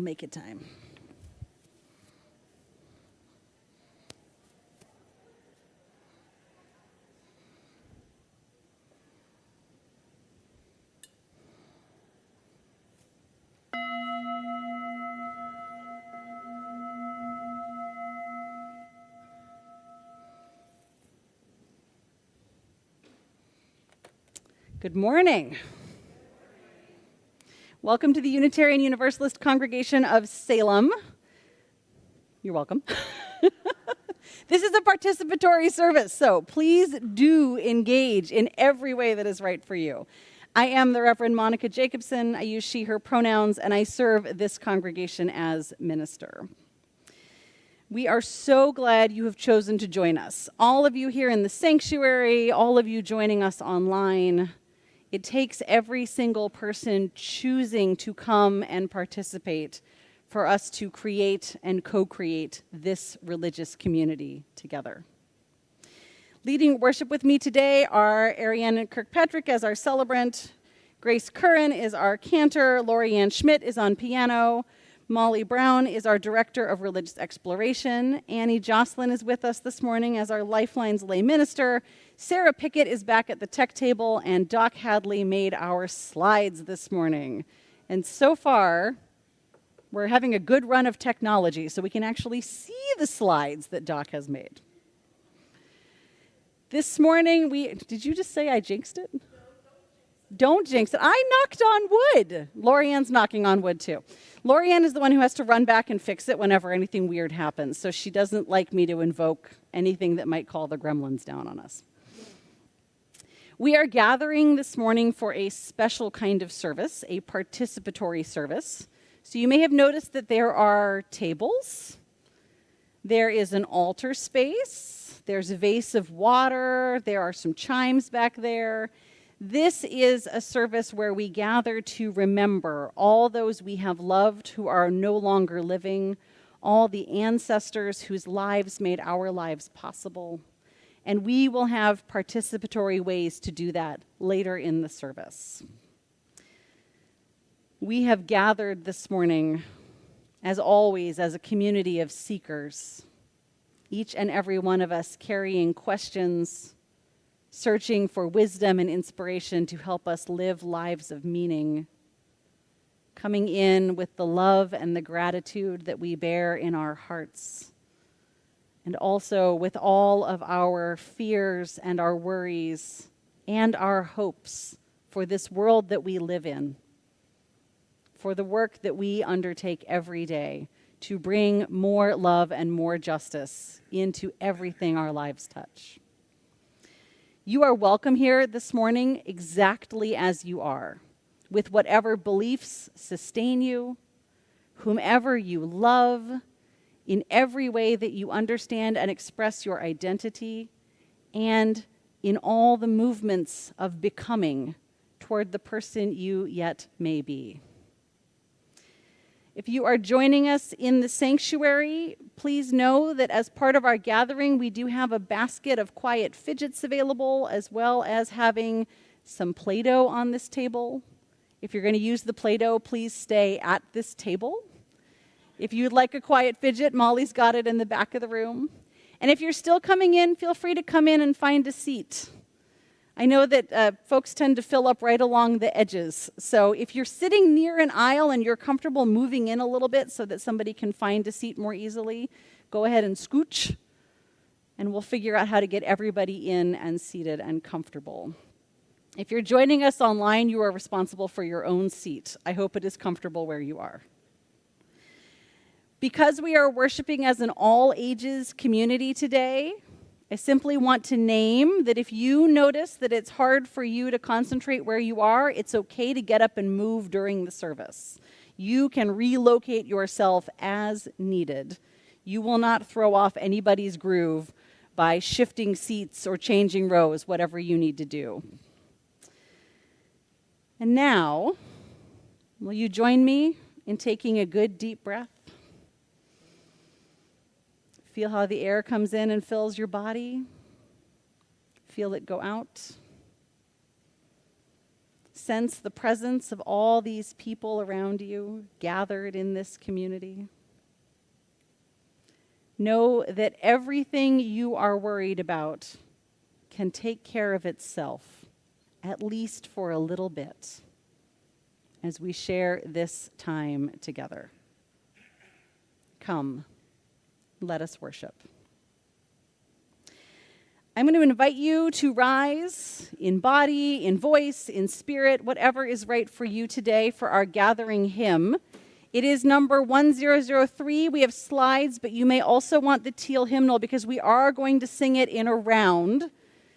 make it time. Good morning. Welcome to the Unitarian Universalist Congregation of Salem. You're welcome. This is a participatory service, so please do engage in every way that is right for you. I am the Reverend Monica Jacobson. I use she, her pronouns, and I serve this congregation as minister. We are so glad you have chosen to join us. All of you here in the sanctuary, all of you joining us online. It takes every single person choosing to come and participate for us to create and co-create this religious community together. Leading worship with me today are Ariane Kirkpatrick as our celebrant, Grace Curran is our cantor, Lori Ann Schmidt is on piano, Molly Brown is our director of religious exploration, Annie Jocelyn is with us this morning as our Lifelines lay minister, Sarah Pickett is back at the tech table, and Doc Hadley made our slides this morning. And so far, we're having a good run of technology, so we can actually see the slides that Doc has made. This morning, did you just say I jinxed it? Don't jinx it. I knocked on wood. Lorianne's knocking on wood too. Lorianne is the one who has to run back and fix it whenever anything weird happens, so she doesn't like me to invoke anything that might call the gremlins down on us. We are gathering this morning for a special kind of service, a participatory service. So you may have noticed that there are tables, there is an altar space, there's a vase of water, there are some chimes back there. This is a service where we gather to remember all those we have loved who are no longer living, all the ancestors whose lives made our lives possible. And we will have participatory ways to do that later in the service. We have gathered this morning, as always, as a community of seekers, each and every one of us carrying questions, searching for wisdom and inspiration to help us live lives of meaning, coming in with the love and the gratitude that we bear in our hearts, and also with all of our fears and our worries and our hopes for this world that we live in, for the work that we undertake every day to bring more love and more justice into everything our lives touch. You are welcome here this morning exactly as you are, with whatever beliefs sustain you, whomever you love, in every way that you understand and express your identity, and in all the movements of becoming toward the person you yet may be. If you are joining us in the sanctuary, please know that as part of our gathering, we do have a basket of quiet fidgets available, as well as having some Play-Doh on this table. If you're going to use the Play-Doh, please stay at this table. If you'd like a quiet fidget, Molly's got it in the back of the room. And if you're still coming in, feel free to come in and find a seat. I know that folks tend to fill up right along the edges. So if you're sitting near an aisle and you're comfortable moving in a little bit so that somebody can find a seat more easily, go ahead and scooch, and we'll figure out how to get everybody in and seated and comfortable. If you're joining us online, you are responsible for your own seat. I hope it is comfortable where you are. Because we are worshiping as an all-ages community today, I simply want to name that if you notice that it's hard for you to concentrate where you are, it's okay to get up and move during the service. You can relocate yourself as needed. You will not throw off anybody's groove by shifting seats or changing rows, whatever you need to do. And now, will you join me in taking a good deep breath? Feel how the air comes in and fills your body. Feel it go out. sense the presence of all these people around you gathered in this community? Know that everything you are worried about can take care of itself, at least for a little bit, as we share this time together. Come, let us worship. I'm going to invite you to rise in body, in voice, in spirit, whatever is right for you today for our gathering hymn. It is number 1003. We have slides, but you may also want the teal hymnal because we are going to sing it in a round.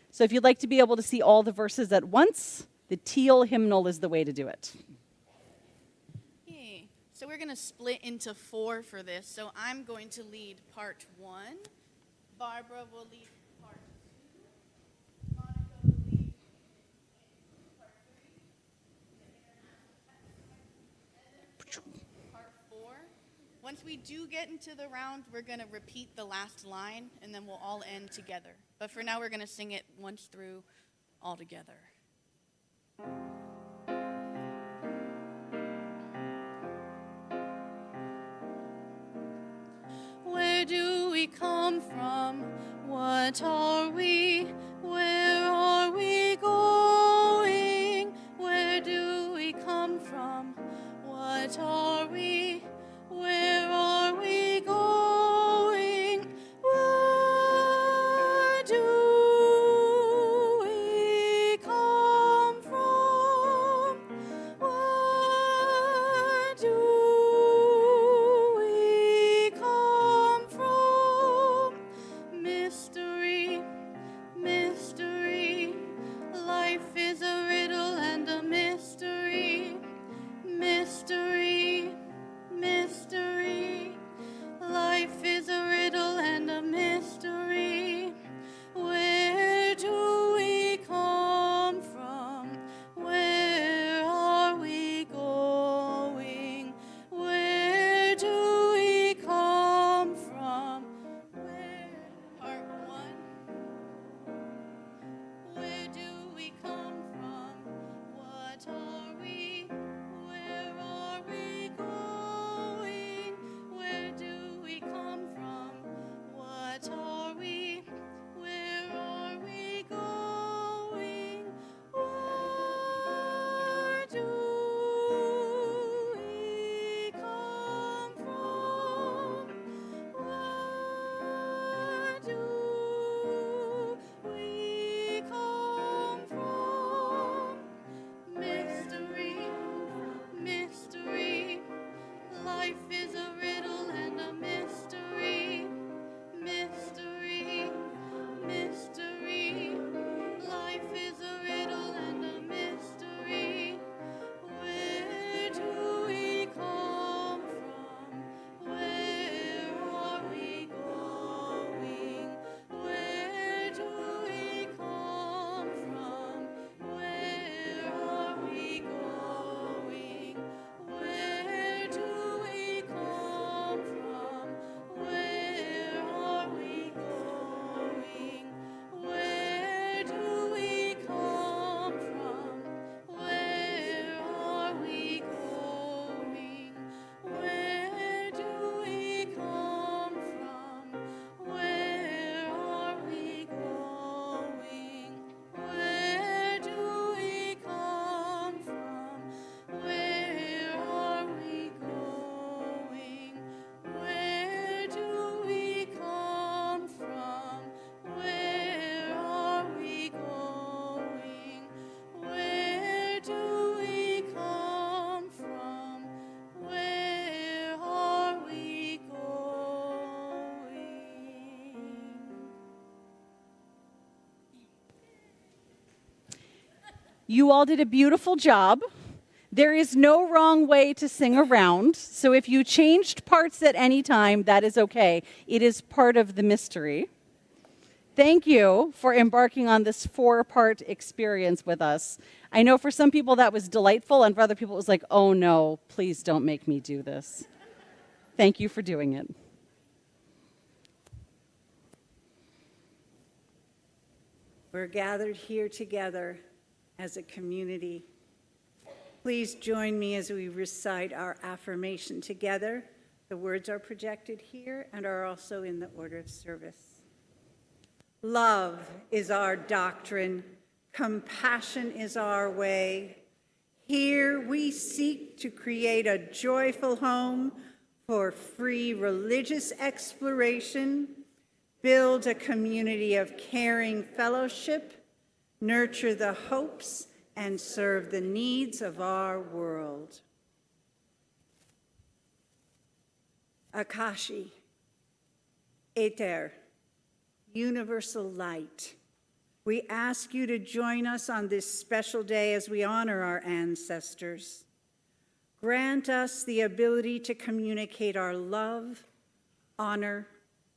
So if you'd like to be able to see all the verses at once, the teal hymnal is the way to do it. Okay. So we're going to split into 4 for this. So I'm going to lead part 1. Barbara will lead part 2. Monica will lead part 3. And then part 4. Once we do get into the round, we're going to repeat the last line, and then we'll all end together. But for now, we're going to sing it once through all together. Where do we come from? What are we? Where are we going? Where do we come from? What are we? Where are we going? Where do we come from? Where do we come from? Mystery, mystery, life is a riddle and a mystery. Mystery, mystery, life is a riddle and a mystery. Where do we come from? Where are we going? Where do we come from? Part 1. Where do we come from? What are we? Where are we going? Where do we come from? What are we? Where are we going? Where do we come from? Where do we come from? Mystery, mystery, life is a riddle and a mystery. Mystery, mystery, life is a riddle and a mystery. Where do we come from? Where are we going? Where do we come from? Where are we going? Where do we come from? Where are we going? Where do we come from? Where are we going? Where do we come from? Where are we going? Where do we come from? Where are we going? Where do we come from? Where are we going? Where do we come from? Where are we going? You all did a beautiful job. There is no wrong way to sing around, so if you changed parts at any time, that is okay. It is part of the mystery. Thank you for embarking on this 4-part experience with us. I know for some people that was delightful, and for other people it was like, oh no, please don't make me do this. Thank you for doing it. We're gathered here together as a community Please join me as we recite our affirmation together. The words are projected here and are also in the order of service. Love is our doctrine. Compassion is our way. Here we seek to create a joyful home for free religious exploration, build a community of caring fellowship, nurture the hopes, and serve the needs of our world. Akashi, Ether, universal light, we ask you to join us on this special day as we honor our ancestors. Grant us the ability to communicate our love, honor,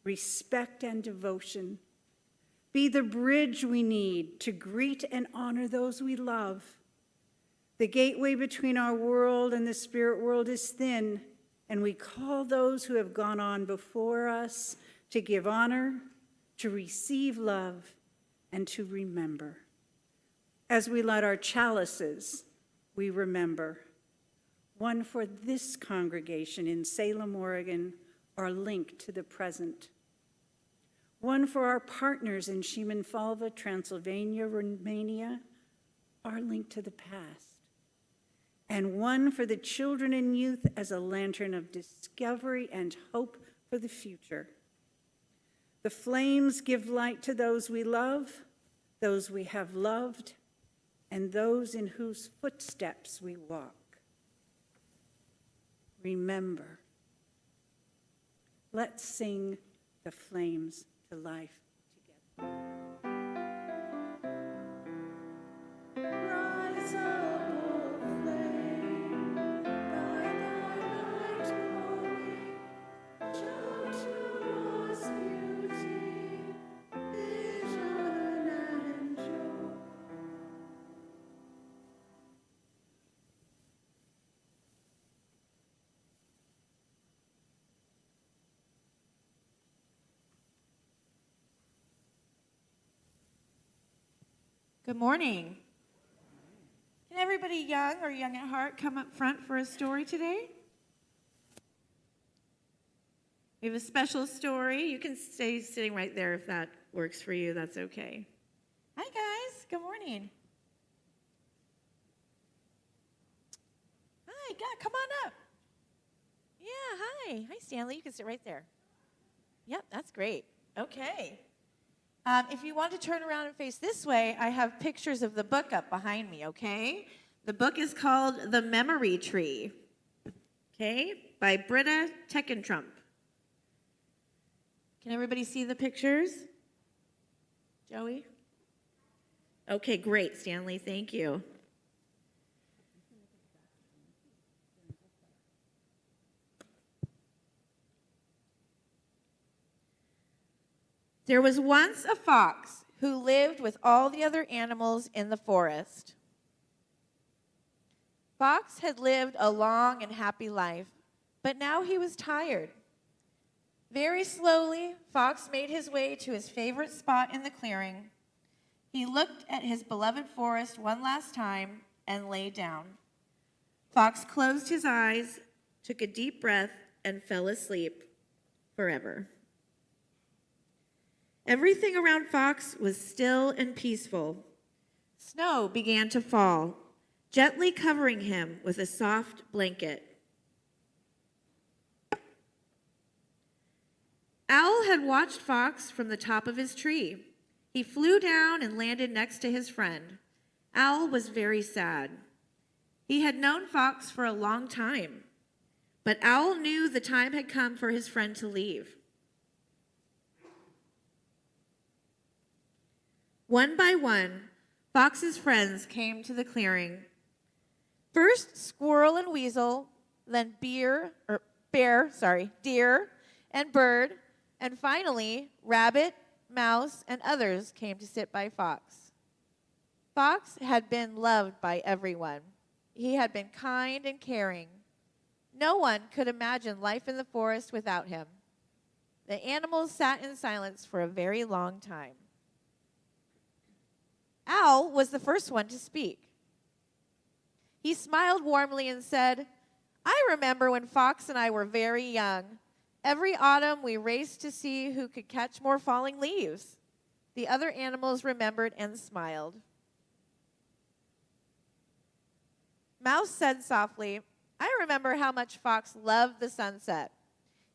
respect, and devotion. Be the bridge we need to greet and honor those we love. The gateway between our world and the spirit world is thin, and we call those who have gone on before us to give honor, to receive love, and to remember. As we light our chalices, we remember. One for this congregation in Salem, Oregon, are linked to the present. One for our partners in Šimenfalva, Transylvania, Romania, are linked to the past. And one for the children and youth as a lantern of discovery and hope for the future. The flames give light to those we love, those we have loved, and those in whose footsteps we walk. Remember. Let's sing the flames to life together. Rise up, O flame, by thy light glowing, show to us beauty, vision, and joy. Good morning. Can everybody young or young at heart come up front for a story today? We have a special story. You can stay sitting right there if that works for you. That's okay. Hi, guys. Good morning. Hi, God, come on up. Yeah, hi. Hi, Stanley. You can sit right there. Yep, that's great. Okay. If you want to turn around and face this way, I have pictures of the book up behind me, okay? The book is called The Memory Tree, okay, by Britta Teckentrump. Can everybody see the pictures? Joey? Okay, great, Stanley, thank you. There was once a fox who lived with all the other animals in the forest. Fox had lived a long and happy life, but now he was tired. Very slowly, Fox made his way to his favorite spot in the clearing. He looked at his beloved forest one last time and lay down. Fox closed his eyes, took a deep breath, and fell asleep forever. Everything around Fox was still and peaceful. Snow began to fall, gently covering him with a soft blanket. Owl had watched Fox from the top of his tree. He flew down and landed next to his friend. Owl was very sad. He had known Fox for a long time, but Owl knew the time had come for his friend to leave. One by one, Fox's friends came to the clearing. First, Squirrel and Weasel, then Deer and Bird, and finally, Rabbit, Mouse, and others came to sit by Fox. Fox had been loved by everyone. He had been kind and caring. No one could imagine life in the forest without him. The animals sat in silence for a very long time. Owl was the first one to speak. He smiled warmly and said, "I remember when Fox and I were very young. Every autumn we raced to see who could catch more falling leaves." The other animals remembered and smiled. Mouse said softly, "I remember how much Fox loved the sunset.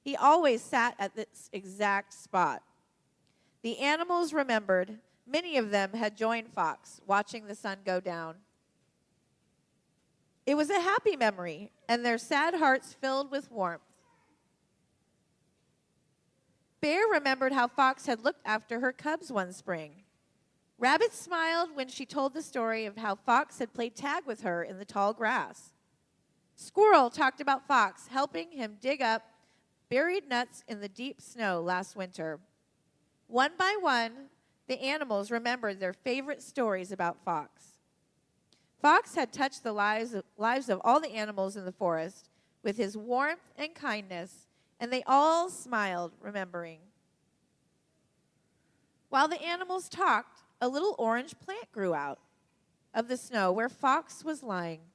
He always sat at this exact spot." The animals remembered. Many of them had joined Fox, watching the sun go down. It was a happy memory, and their sad hearts filled with warmth. Bear remembered how Fox had looked after her cubs one spring. Rabbit smiled when she told the story of how Fox had played tag with her in the tall grass. Squirrel talked about Fox helping him dig up buried nuts in the deep snow last winter. One by one, the animals remembered their favorite stories about Fox. Fox had touched the lives of all the animals in the forest with his warmth and kindness, and they all smiled, remembering. While the animals talked, a little orange plant grew out of the snow where Fox was lying.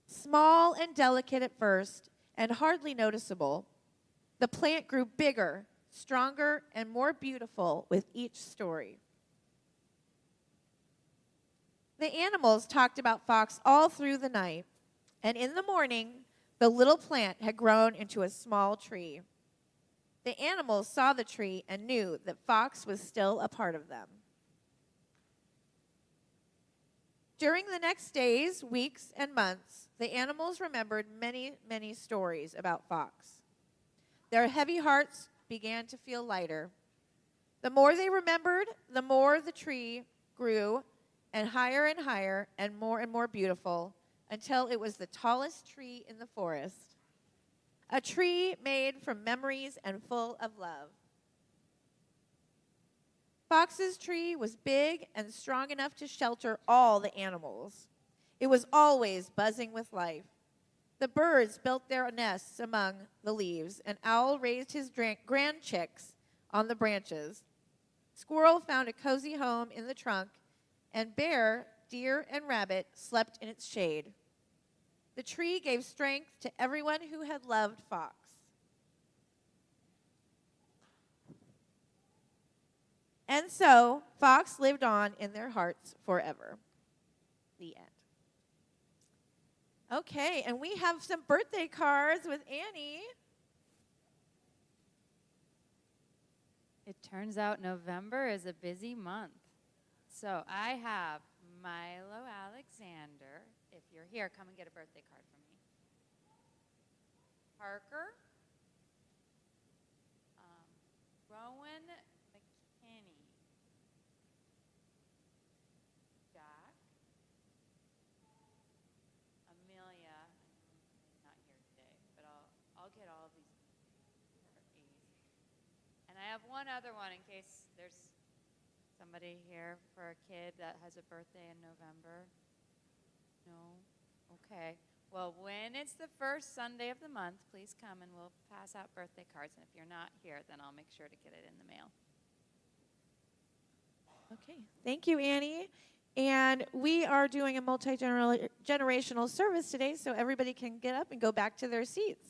Small and delicate at first, and hardly noticeable, the plant grew bigger, stronger, and more beautiful with each story. The animals talked about Fox all through the night, and in the morning, the little plant had grown into a small tree. The animals saw the tree and knew that Fox was still a part of them. During the next days, weeks, and months, the animals remembered many, many stories about Fox. Their heavy hearts began to feel lighter. The more they remembered, the more the tree grew, and higher and more beautiful, until it was the tallest tree in the forest. A tree made from memories and full of love. Fox's tree was big and strong enough to shelter all the animals. It was always buzzing with life. The birds built their nests among the leaves, and Owl raised his grand chicks on the branches. Squirrel found a cozy home in the trunk, and Bear, Deer, and Rabbit slept in its shade. The tree gave strength to everyone who had loved Fox. And so, Fox lived on in their hearts forever. The end. Okay, and we have some birthday cards with Annie. It turns out November is a busy month. So I have Milo Alexander. If you're here, come and get a birthday card from me. Parker. Rowan McKinney. Jack. Amelia. Not here today, but I'll get all of these for A's. And I have one other one in case there's somebody here for a kid that has a birthday in November. No? Okay. Well, when it's the first Sunday of the month, please come and we'll pass out birthday cards. And if you're not here, then I'll make sure to get it in the mail. Okay, thank you, Annie. And we are doing a multi-generational service today, so everybody can get up and go back to their seats.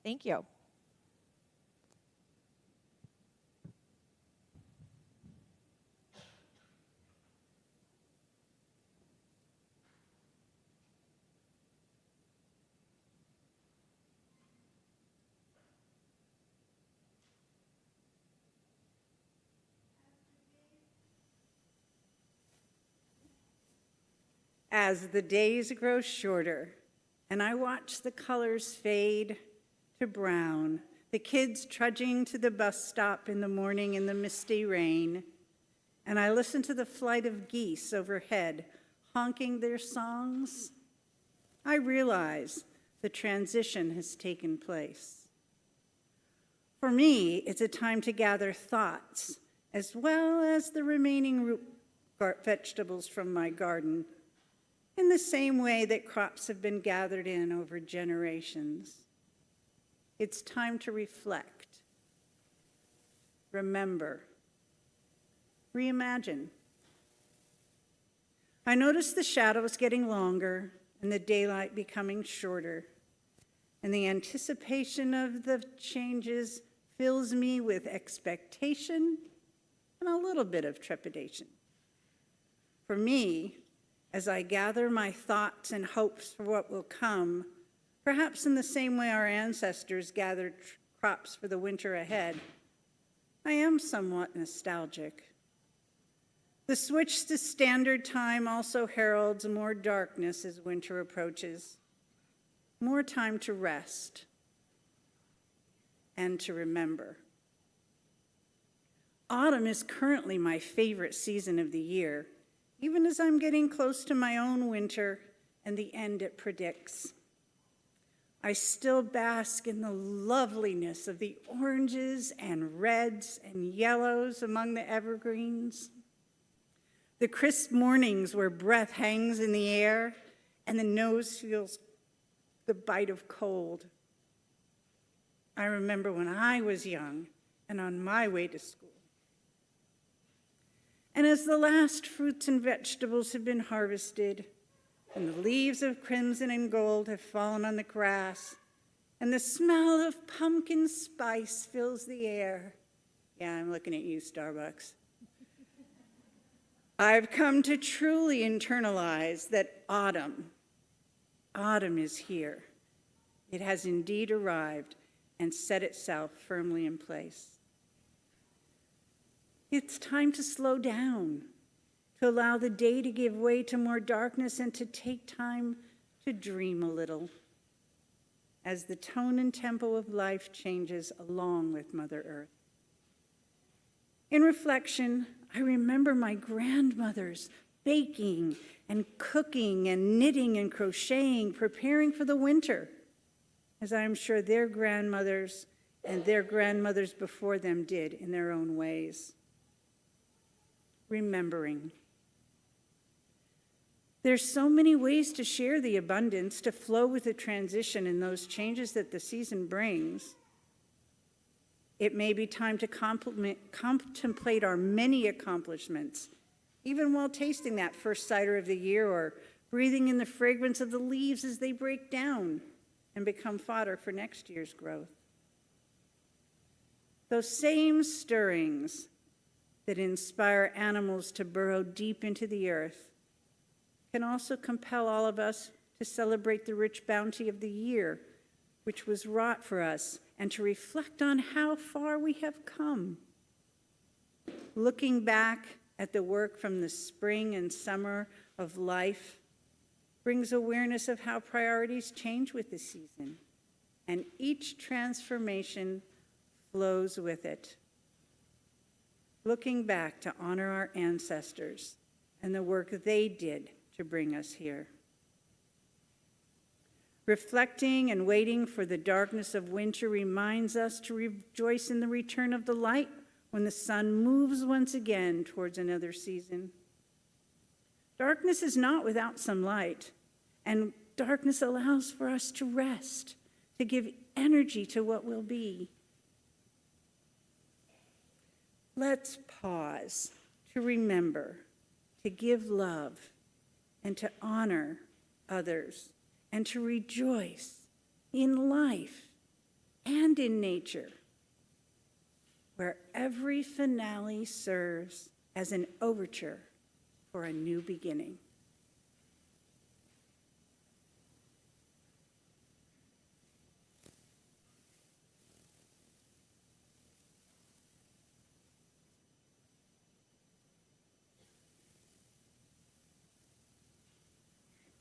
Thank you. As the days grow shorter and I watch the colors fade to brown, the kids trudging to the bus stop in the morning in the misty rain, and I listen to the flight of geese overhead honking their songs, I realize the transition has taken place. For me, it's a time to gather thoughts as well as the remaining root vegetables from my garden, in the same way that crops have been gathered in over generations. It's time to reflect, remember, reimagine. I notice the shadows getting longer and the daylight becoming shorter. And the anticipation of the changes fills me with expectation and a little bit of trepidation. For me, as I gather my thoughts and hopes for what will come, perhaps in the same way our ancestors gathered crops for the winter ahead, I am somewhat nostalgic. The switch to standard time also heralds more darkness as winter approaches, more time to rest and to remember. Autumn is currently my favorite season of the year, even as I'm getting close to my own winter and the end it predicts. I still bask in the loveliness of the oranges and reds and yellows among the evergreens. The crisp mornings where breath hangs in the air and the nose feels the bite of cold. I remember when I was young and on my way to school. And as the last fruits and vegetables have been harvested, and the leaves of crimson and gold have fallen on the grass, and the smell of pumpkin spice fills the air. Yeah, I'm looking at you, Starbucks. I've come to truly internalize that autumn is here. It has indeed arrived and set itself firmly in place. It's time to slow down, to allow the day to give way to more darkness and to take time to dream a little as the tone and tempo of life changes along with Mother Earth. In reflection, I remember my grandmothers baking and cooking and knitting and crocheting, preparing for the winter, as I am sure their grandmothers and their grandmothers before them did in their own ways. Remembering. There's so many ways to share the abundance, to flow with the transition and those changes that the season brings. It may be time to contemplate our many accomplishments, even while tasting that first cider of the year or breathing in the fragrance of the leaves as they break down and become fodder for next year's growth. Those same stirrings that inspire animals to burrow deep into the earth can also compel all of us to celebrate the rich bounty of the year, which was wrought for us, and to reflect on how far we have come. Looking back at the work from the spring and summer of life brings awareness of how priorities change with the season, and each transformation flows with it. Looking back to honor our ancestors and the work they did to bring us here. Reflecting and waiting for the darkness of winter reminds us to rejoice in the return of the light when the sun moves once again towards another season. Darkness is not without some light, and darkness allows for us to rest, to give energy to what will be. Let's pause to remember, to give love, and to honor others, and to rejoice in life and in nature, where every finale serves as an overture for a new beginning.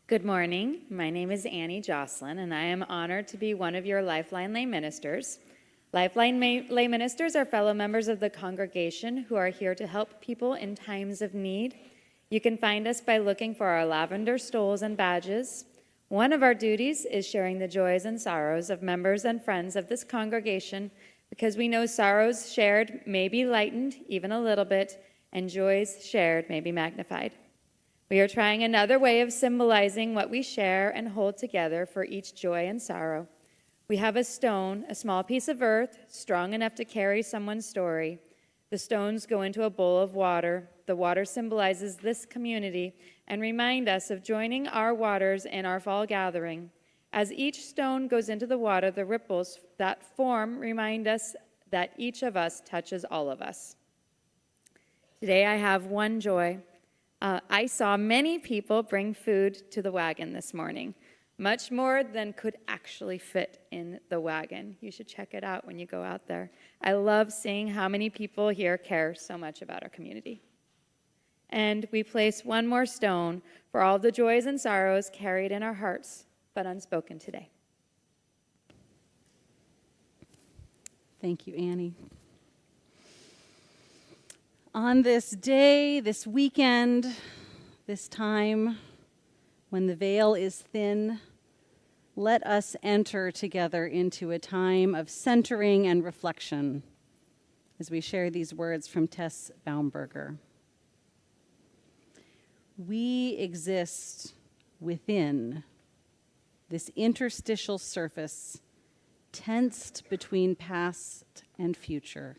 Good morning. My name is Annie Jocelyn, and I am honored to be one of your Lifeline lay ministers. Lifeline lay ministers are fellow members of the congregation who are here to help people in times of need. You can find us by looking for our lavender stoles and badges. One of our duties is sharing the joys and sorrows of members and friends of this congregation, because we know sorrows shared may be lightened even a little bit, and joys shared may be magnified. We are trying another way of symbolizing what we share and hold together for each joy and sorrow. We have a stone, a small piece of earth, strong enough to carry someone's story. The stones go into a bowl of water. The The water symbolizes this community and remind us of joining our waters in our fall gathering. As each stone goes into the water, the ripples that form remind us that each of us touches all of us. Today I have one joy. I saw many people bring food to the wagon this morning, much more than could actually fit in the wagon. You should check it out when you go out there. I love seeing how many people here care so much about our community. And we place one more stone for all the joys and sorrows carried in our hearts, but unspoken today. Thank you, Annie. On this day, this weekend, this time when the veil is thin, let us enter together into a time of centering and reflection as we share these words from Tess Baumberger. We exist within this interstitial surface tensed between past and future.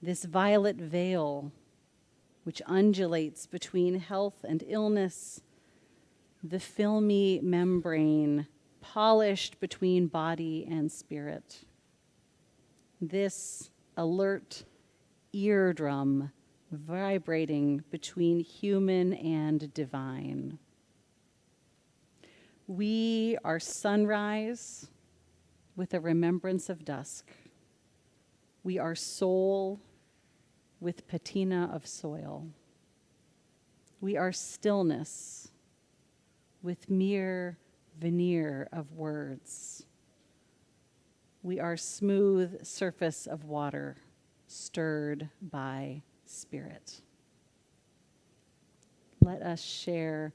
This violet veil, which undulates between health and illness, the filmy membrane polished between body and spirit. This alert eardrum vibrating between human and divine. We are sunrise with a remembrance of dusk. We are soul with patina of soil. We are stillness with mere veneer of words. We are smooth surface of water stirred by spirit. Let us share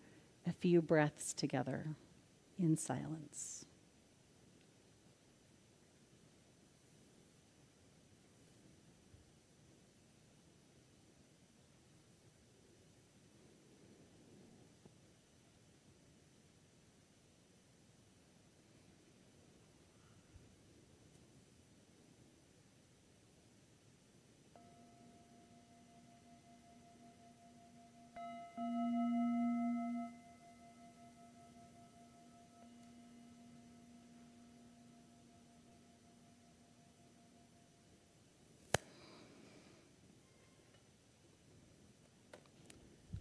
a few breaths together in silence.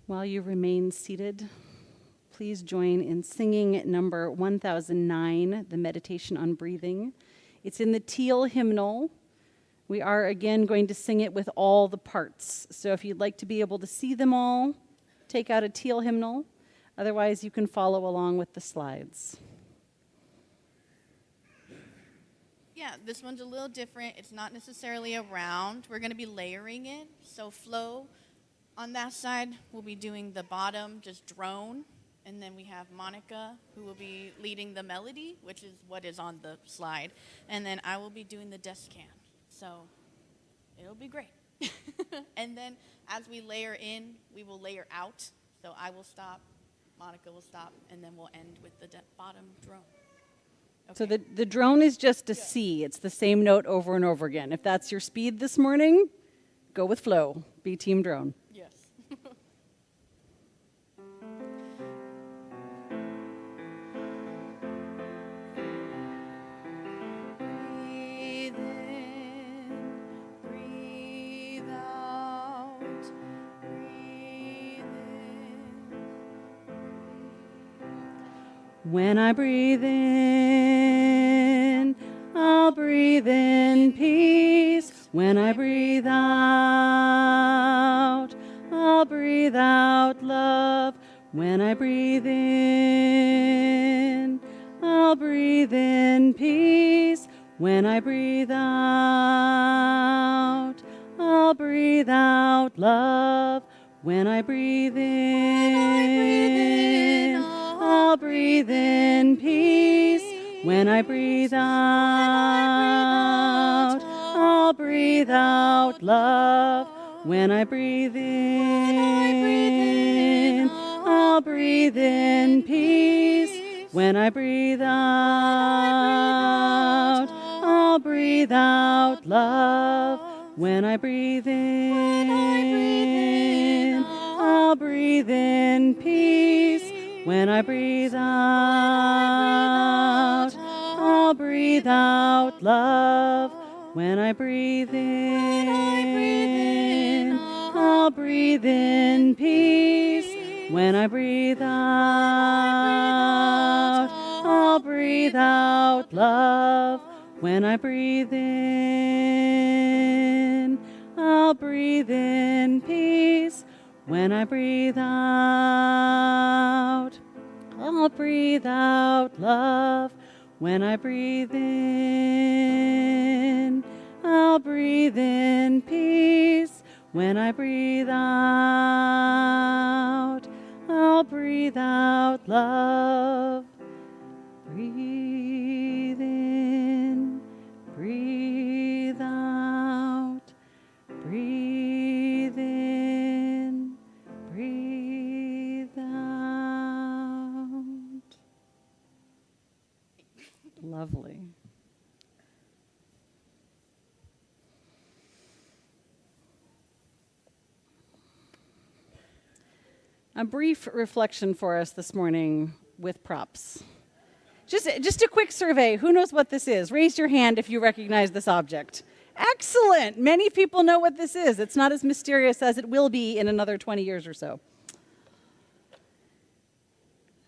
While you remain seated, please join in singing number 1009, the Meditation on Breathing. It's in the teal hymnal. We are again going to sing it with all the parts. So if you'd like to be able to see them all, take out a teal hymnal. Otherwise, you can follow along with the slides. Yeah, this one's a little different. It's not necessarily a round. We're going to be layering it. So flow. On that side, we'll be doing the bottom, just drone. And then we have Monica, who will be leading the melody, which is what is on the slide. And then I will be doing the descant. So it'll be great. And then as we layer in, we will layer out. So I will stop, Monica will stop, and then we'll end with the bottom drone. Okay. So the drone is just a C. It's the same note over and over again. If that's your speed this morning, go with flow. Be team drone. Yes. Breathe in, breathe out, breathe in. When I breathe in, I'll breathe in peace. When I breathe out, I'll breathe out love. When I breathe in, I'll breathe in peace. When I breathe out, I'll breathe out love. When I breathe in, I'll breathe in peace. When I breathe out, I'll breathe out love. When I breathe in, I'll breathe in peace. When I breathe out, I'll breathe out love. When I breathe in, When I breathe out, I'll breathe out love. When I breathe in, I'll breathe in peace. When I breathe out, I'll breathe out love. When I breathe in, I'll breathe in peace. When I breathe out, I'll breathe out love. When I breathe in, I'll breathe in peace. When I breathe out, I'll breathe out love. Breathe in, breathe out, breathe in, breathe out. Lovely. A brief reflection for us this morning with props. Just a quick survey. Who knows what this is? Raise your hand if you recognize this object. Excellent. Many people know what this is. It's not as mysterious as it will be in another 20 years or so.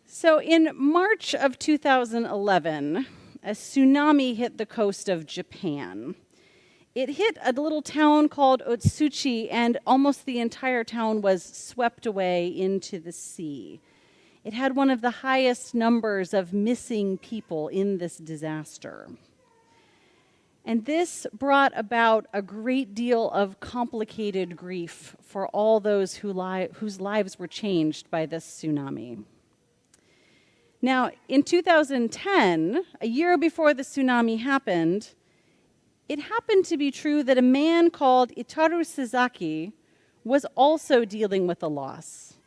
So in March of 2011, a tsunami hit the coast of Japan. It hit a little town called Otsuchi, and almost the entire town was swept away into the sea. It had one of the highest numbers of missing people in this disaster. And this brought about a great deal of complicated grief for all those whose lives were changed by this tsunami. Now, in 2010, a year before the tsunami happened, it happened to be true that a man called Itaru Sasaki was also dealing with a loss.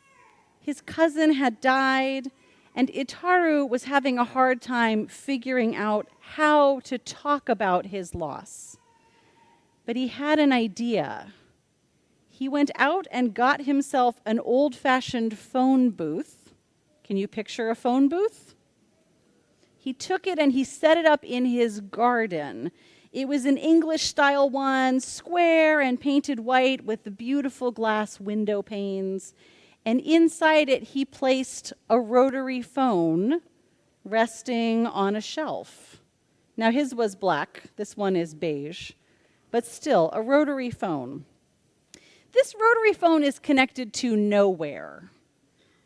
His cousin had died, and Itaru was having a hard time figuring out how to talk about his loss. But he had an idea. He went out and got himself an old-fashioned phone booth. Can you picture a phone booth? He took it and he set it up in his garden. It was an English-style one, square and painted white with the beautiful glass window panes. And inside it, he placed a rotary phone resting on a shelf. Now, his was black. This one is beige. But still, a rotary phone. This rotary phone is connected to nowhere.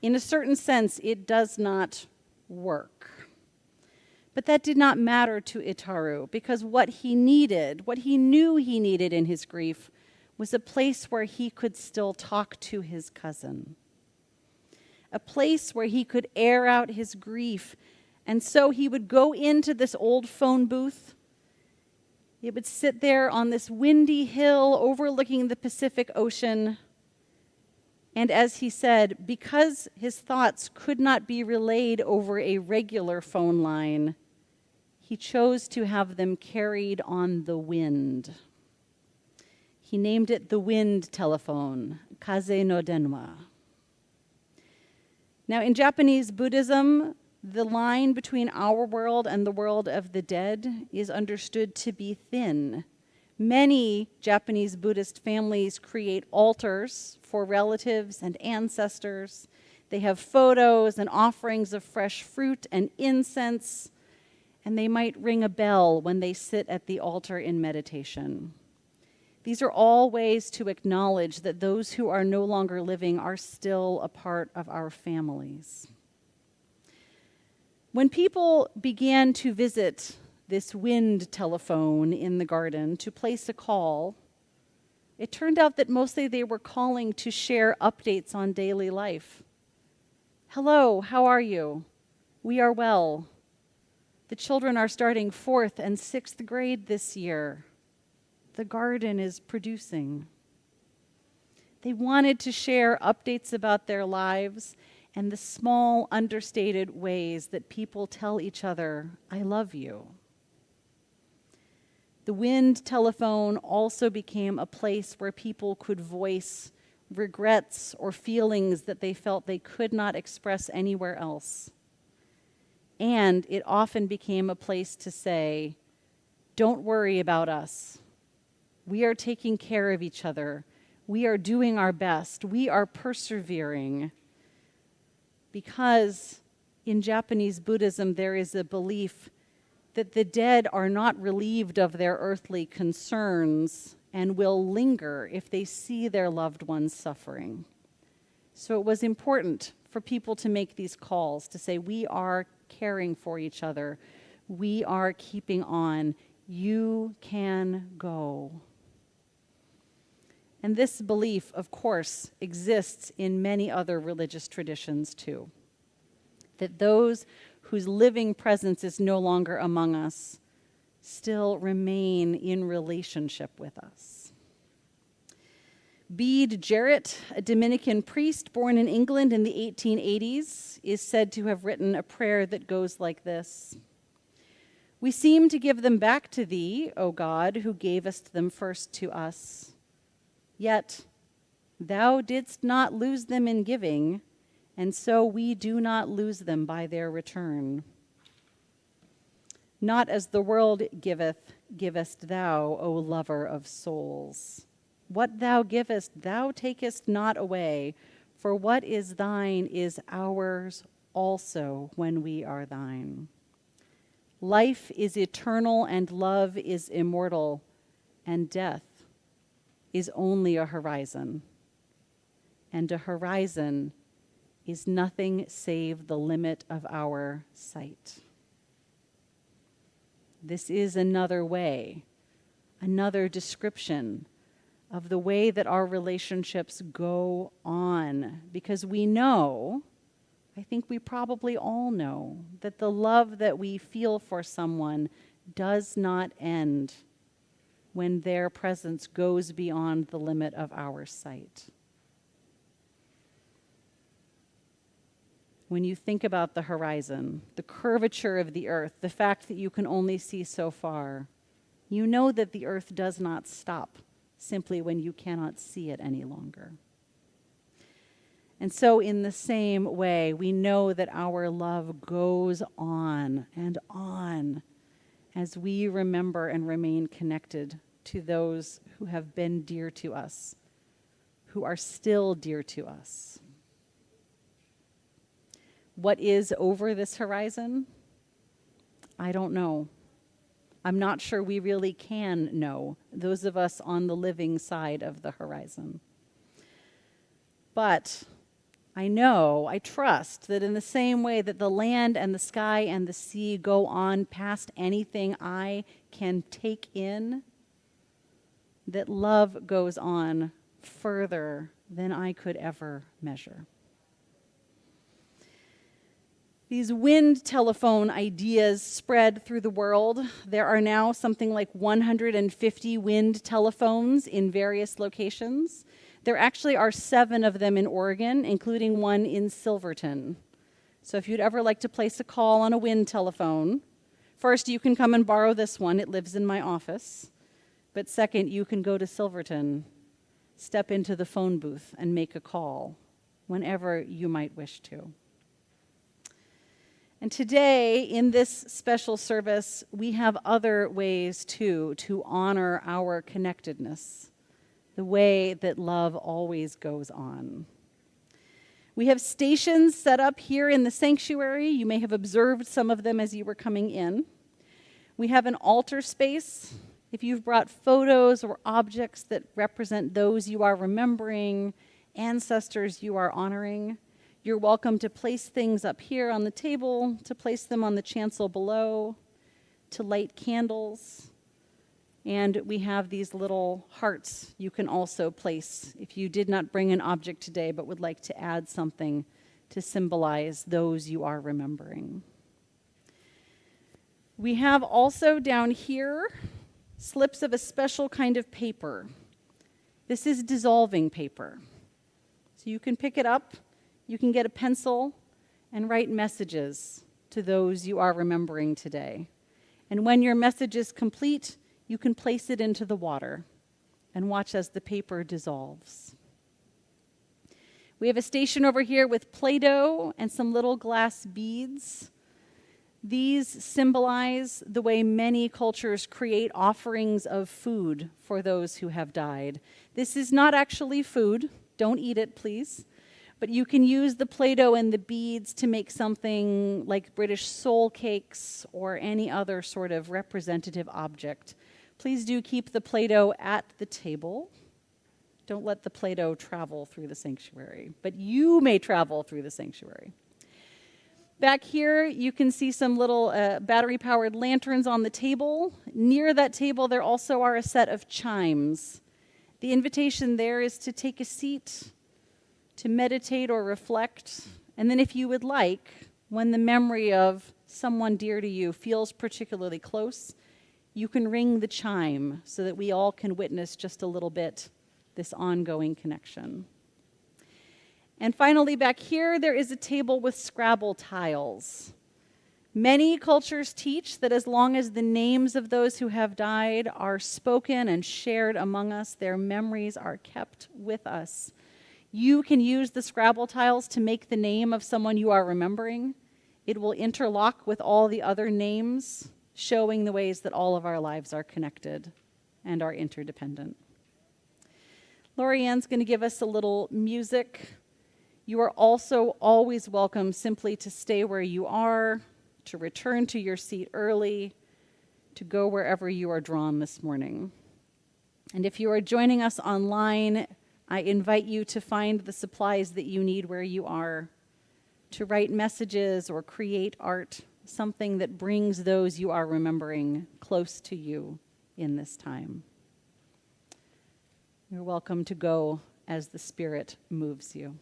In a certain sense, it does not work. But that did not matter to Itaru, because what he needed, what he knew he needed in his grief, was a place where he could still talk to his cousin. A place where he could air out his grief. And so he would go into this old phone booth. He would sit there on this windy hill overlooking the Pacific Ocean. And as he said, because his thoughts could not be relayed over a regular phone line, he chose to have them carried on the wind. He named it the wind telephone, Kaze no Denwa. Now, in Japanese Buddhism, the line between our world and the world of the dead is understood to be thin. Many Japanese Buddhist families create altars for relatives and ancestors. They have photos and offerings of fresh fruit and incense, and they might ring a bell when they sit at the altar in meditation. These are all ways to acknowledge that those who are no longer living are still a part of our families. When people began to visit this wind telephone in the garden to place a call, it turned out that mostly they were calling to share updates on daily life. Hello, how are you? We are well. The children are starting 4th and 6th grade this year. The garden is producing. They wanted to share updates about their lives and the small, understated ways that people tell each other, I love you. The wind telephone also became a place where people could voice regrets, or feelings that they felt they could not express anywhere else. And it often became a place to say, don't worry about us. We are taking care of each other. We are doing our best. We are persevering. Because in Japanese Buddhism, there is a belief that the dead are not relieved of their earthly concerns and will linger if they see their loved ones suffering. So it was important for people to make these calls, to say, we are caring for each other. We are keeping on. You can go. And this belief, of course, exists in many other religious traditions too. That those whose living presence is no longer among us still remain in relationship with us. Bede Jarrett, a Dominican priest born in England in the 1880s, is said to have written a prayer that goes like this. We seem to give them back to thee, O God, who gavest them first to us. Yet thou didst not lose them in giving, and so we do not lose them by their return. Not as the world giveth, givest thou, O lover of souls. What thou givest, thou takest not away, for what is thine is ours also when we are thine. Life is eternal and love is immortal, and death is only a horizon. And a horizon is nothing save the limit of our sight. This is another way, another description of the way that our relationships go on. Because we know, I think we probably all know, that the love that we feel for someone does not end when their presence goes beyond the limit of our sight. When you think about the horizon, the curvature of the earth, the fact that you can only see so far, you know that the earth does not stop simply when you cannot see it any longer. And so in the same way, we know that our love goes on and on as we remember and remain connected to those who have been dear to us, who are still dear to us. What is over this horizon? I don't know. I'm not sure we really can know, those of us on the living side of the horizon. But I trust that in the same way that the land and the sky and the sea go on past anything I can take in, that love goes on further than I could ever measure. These wind telephone ideas spread through the world. There are now something like 150 wind telephones in various locations. There actually are 7 of them in Oregon, including one in Silverton. So if you'd ever like to place a call on a wind telephone, first, you can come and borrow this one. It lives in my office. But second, you can go to Silverton, step into the phone booth, and make a call whenever you might wish to. And today, in this special service, we have other ways, too, to honor our connectedness, the way that love always goes on. We have stations set up here in the sanctuary. You may have observed some of them as you were coming in. We have an altar space. If you've brought photos or objects that represent those you are remembering, ancestors you are honoring, you're welcome to place things up here on the table, to place them on the chancel below, to light candles. And we have these little hearts you can also place if you did not bring an object today but would like to add something to symbolize those you are remembering. We have also down here slips of a special kind of paper. This is dissolving paper. So you can pick it up. You can get a pencil and write messages to those you are remembering today. And when your message is complete, you can place it into the water and watch as the paper dissolves. We have a station over here with Play-Doh and some little glass beads. These symbolize the way many cultures create offerings of food for those who have died. This is not actually food. Don't eat it, please. But you can use the Play-Doh and the beads to make something like British soul cakes or any other sort of representative object. Please do keep the Play-Doh at the table. Don't let the Play-Doh travel through the sanctuary, but you may travel through the sanctuary. Back here, you can see some little battery-powered lanterns on the table. Near that table, there also are a set of chimes. The invitation there is to take a seat, to meditate or reflect, and then if you would like, when the memory of someone dear to you feels particularly close, you can ring the chime so that we all can witness just a little bit this ongoing connection. And finally, back here, there is a table with Scrabble tiles. Many cultures teach that as long as the names of those who have died are spoken and shared among us, their memories are kept with us. You can use the Scrabble tiles to make the name of someone you are remembering. It will interlock with all the other names, showing the ways that all of our lives are connected and are interdependent. Lorianne's going to give us a little music. You are also always welcome simply to stay where you are, to return to your seat early, to go wherever you are drawn this morning. And if you are joining us online, I invite you to find the supplies that you need where you are, to write messages or create art, something that brings those you are remembering close to you in this time. You're welcome to go as the Spirit moves you.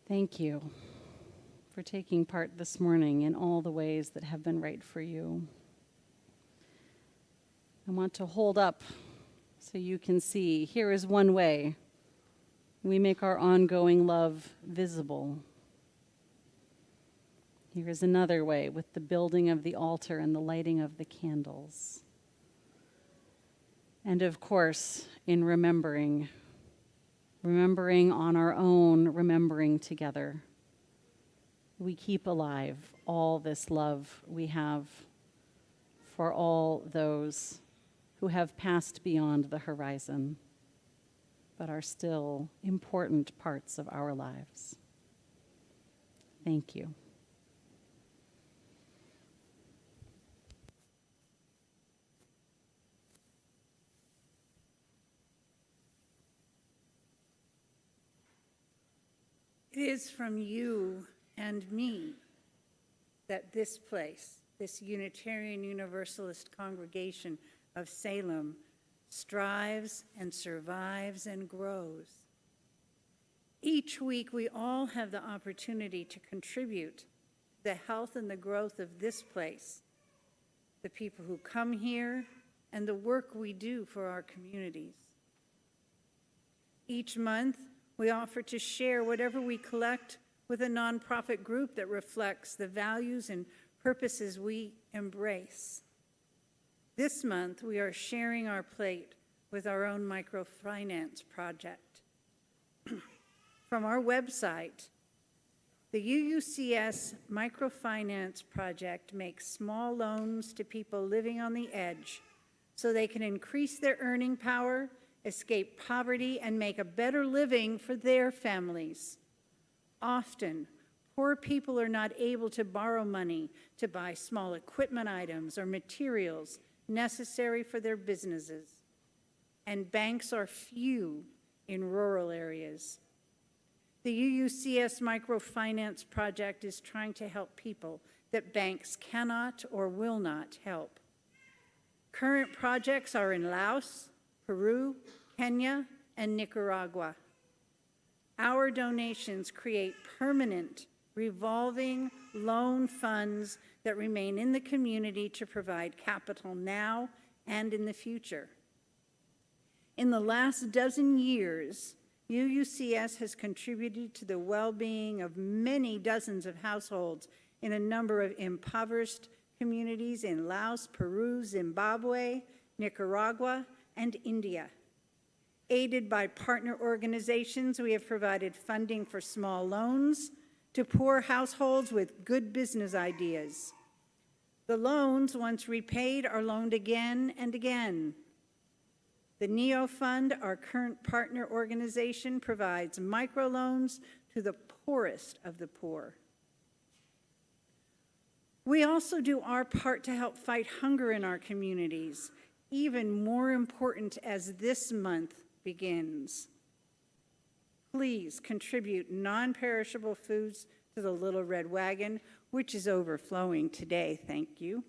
Thank you for taking part this morning in all the ways that have been right for you. I want to hold up so you can see. Here is one way we make our ongoing love visible. Here is another way with the building of the altar and the lighting of the candles. And of course, in remembering on our own, remembering together. We keep alive all this love we have for all those who have passed beyond the horizon, but are still important parts of our lives. Thank you. It is from you and me that this place, this Unitarian Universalist congregation of Salem, strives and survives and grows. Each week, we all have the opportunity to contribute to the health and the growth of this place, the people who come here, and the work we do for our communities. Each month, we offer to share whatever we collect with a nonprofit group that reflects the values and purposes we embrace. This month, we are sharing our plate with our own microfinance project. From our website, the UUCS Microfinance Project makes small loans to people living on the edge so they can increase their earning power, escape poverty, and make a better living for their families. Often, poor people are not able to borrow money to buy small equipment items or materials necessary for their businesses, and banks are few in rural areas. The UUCS Microfinance Project is trying to help people that banks cannot or will not help. Current projects are in Laos, Peru, Kenya, and Nicaragua. Our donations create permanent, revolving loan funds that remain in the community to provide capital now and in the future. In the last dozen years, UUCS has contributed to the well-being of many dozens of households in a number of impoverished communities in Laos, Peru, Zimbabwe, Nicaragua, and India. Aided by partner organizations, we have provided funding for small loans to poor households with good business ideas. The loans, once repaid, are loaned again and again. The NEO Fund, our current partner organization, provides microloans to the poorest of the poor. We also do our part to help fight hunger in our communities, even more important as this month begins. Please contribute non-perishable foods to the Little Red Wagon, which is overflowing today, thank you.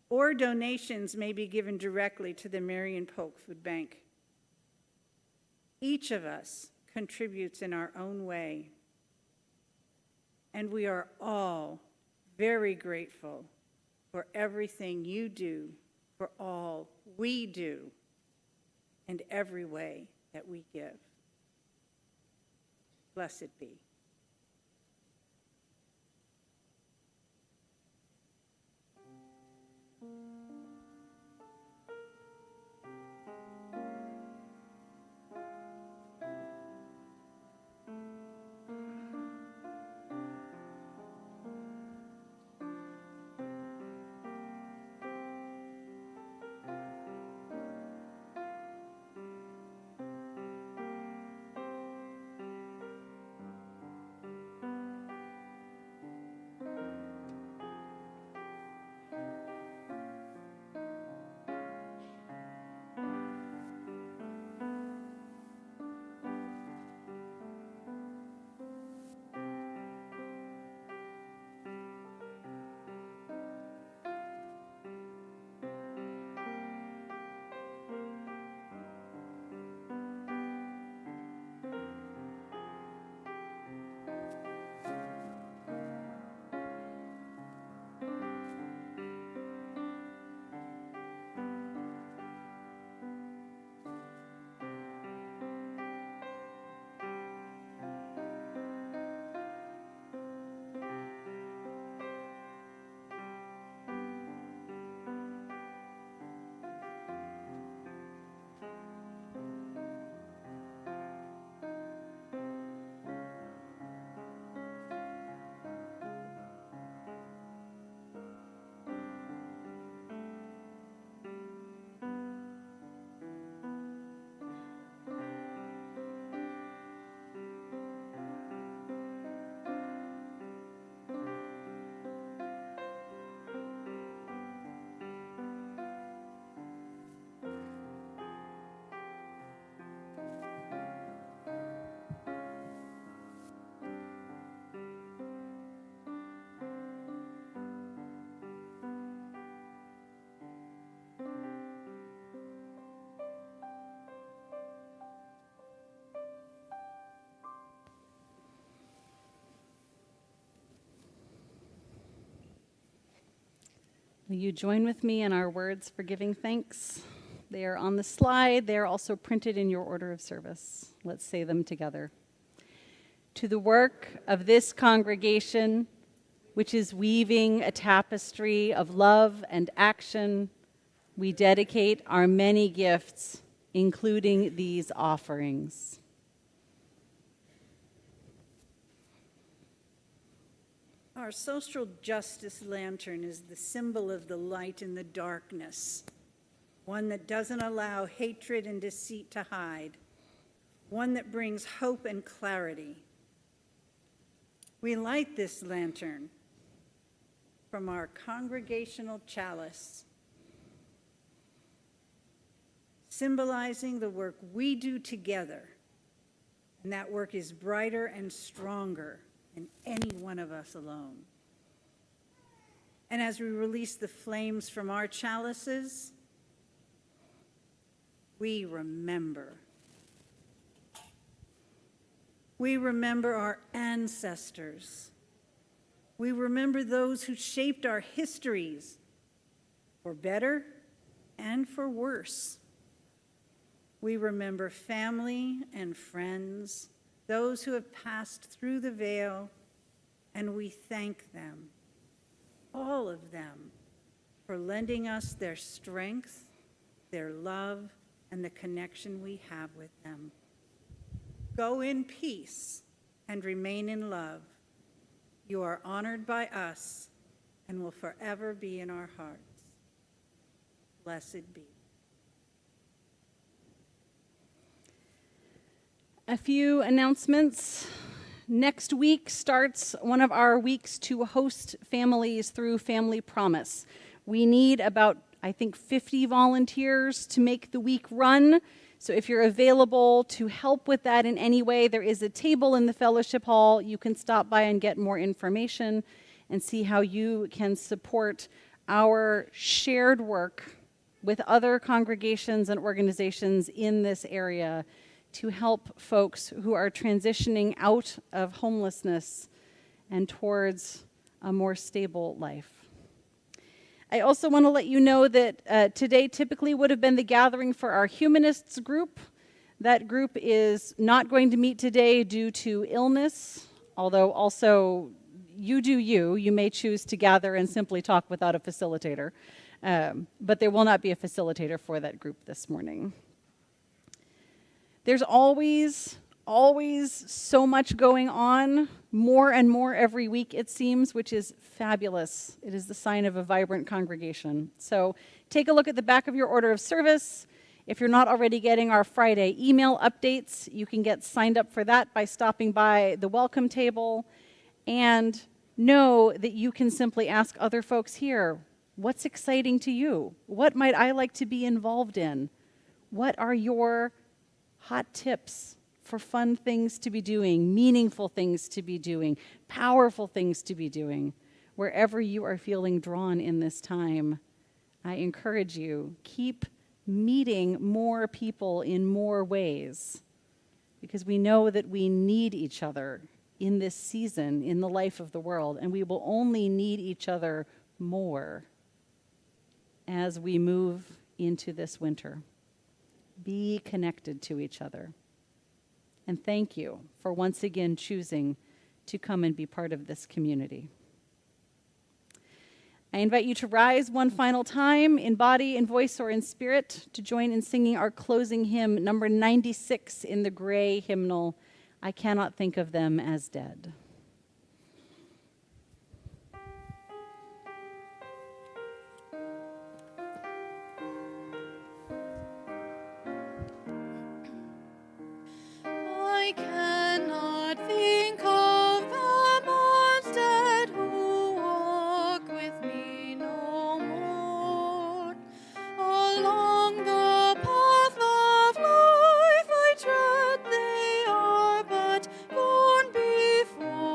Or donations may be given directly to the Marion Polk Food Bank. Each of us contributes in our own way, and we are all very grateful for everything you do, for all we do, and every way that we give. Blessed be. Will you join with me in our words for giving thanks? They are on the slide. They are also printed in your order of service. Let's say them together. To the work of this congregation, which is weaving a tapestry of love and action, we dedicate our many gifts, including these offerings. Our social justice lantern is the symbol of the light in the darkness, one that doesn't allow hatred and deceit to hide, one that brings hope and clarity. We light this lantern from our congregational chalice, symbolizing the work we do together, and that work is brighter and stronger than any one of us alone. And as we release the flames from our chalices, we remember. We remember our ancestors. We remember those who shaped our histories, for better and for worse. We remember family and friends, those who have passed through the veil, and we thank them, all of them, for lending us their strength, their love, and the connection we have with them. Go in peace and remain in love. You are honored by us and will forever be in our hearts. Blessed be. A few announcements. Next week starts one of our weeks to host families through Family Promise. We need about, I think, 50 volunteers to make the week run. So if you're available to help with that in any way, there is a table in the fellowship hall. You can stop by and get more information and see how you can support our shared work with other congregations and organizations in this area to help folks who are transitioning out of homelessness and towards a more stable life. I also want to let you know that today typically would have been the gathering for our humanists group. That group is not going to meet today due to illness, although also you do you. You may choose to gather and simply talk without a facilitator, but there will not be a facilitator for that group this morning. There's always so much going on, more and more every week, it seems, which is fabulous. It is the sign of a vibrant congregation. So take a look at the back of your order of service. If you're not already getting our Friday email updates, you can get signed up for that by stopping by the welcome table. And know that you can simply ask other folks here, what's exciting to you? What might I like to be involved in? What are your hot tips for fun things to be doing, meaningful things to be doing, powerful things to be doing? Wherever you are feeling drawn in this time, I encourage you, keep meeting more people in more ways, because we know that we need each other in this season, in the life of the world, and we will only need each other more as we move into this winter. Be connected to each other. And thank you for once again choosing to come and be part of this community. I invite you to rise one final time in body, in voice, or in spirit to join in singing our closing hymn, number 96 in the gray hymnal, I Cannot Think of Them as Dead. I cannot think of them as dead who walk with me no more. Along the path of life I tread, they are but gone before.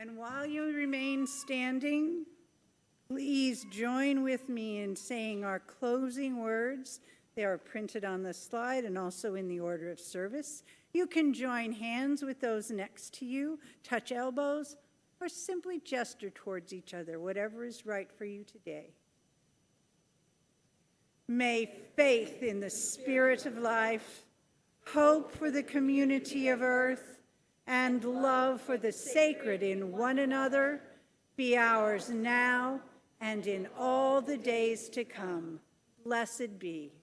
And while you remain standing, please join with me in saying our closing words. They are printed on the slide and also in the order of service. You can join hands with those next to you, touch elbows, or simply gesture towards each other, whatever is right for you today. May faith in the Spirit of life, hope for the community of earth, and love for the sacred in one another be ours now and in all the days to come. Blessed be.